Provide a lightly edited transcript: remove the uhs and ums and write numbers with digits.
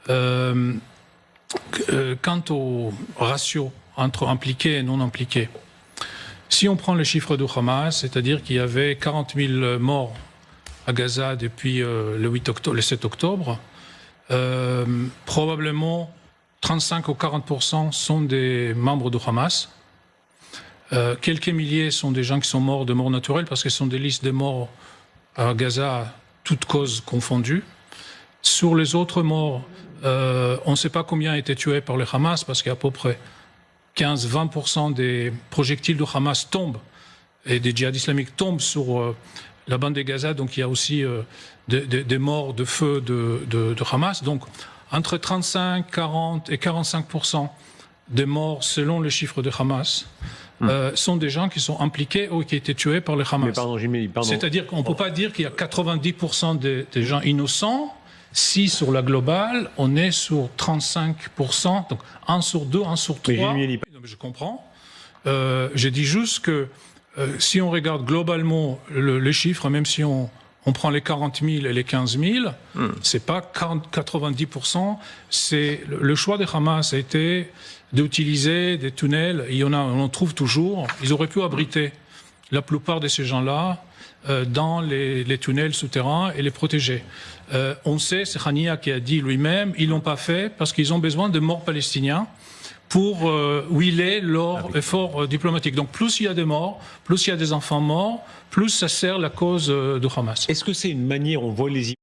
Quant au ratio entre impliqués et non impliqués, si on prend le chiffre du Hamas, c'est-à-dire qu'il y avait 40 000 morts à Gaza depuis le 7 octobre, probablement 35 ou 40% sont des membres du Hamas. Quelques milliers sont des gens qui sont morts de mort naturelle parce que ce sont des listes de morts à Gaza, toutes causes confondues. Sur les autres morts, on ne sait pas combien ont été tués par le Hamas parce qu'à peu près 15-20% des projectiles du Hamas tombent et des djihadistes islamiques tombent sur la bande de Gaza. Donc il y a aussi des morts de feu de Hamas. Donc entre 35, 40 et 45% des morts selon les chiffres de Hamas sont des gens qui sont impliqués ou qui ont été tués par le Hamas. C'est-à-dire qu'on ne peut pas dire qu'il y a 90% des gens innocents. Si sur la globale, on est sur 35%, donc 1 sur 2, 1 sur 3. Je comprends. Je dis juste que si on regarde globalement les chiffres, même si on prend les 40 000 et les 15 000, c'est pas 90%. C'est le choix des Hamas a été d'utiliser des tunnels. On en trouve toujours. Ils auraient pu abriter la plupart de ces gens-là dans les tunnels souterrains et les protéger. On sait, c'est Khania qui a dit lui-même, ils l'ont pas fait parce qu'ils ont besoin de morts palestiniens pour huiler leur effort diplomatique. Donc plus il y a des morts, plus il y a des enfants morts, plus ça sert la cause de Hamas. Est-ce que c'est une manière, on voit les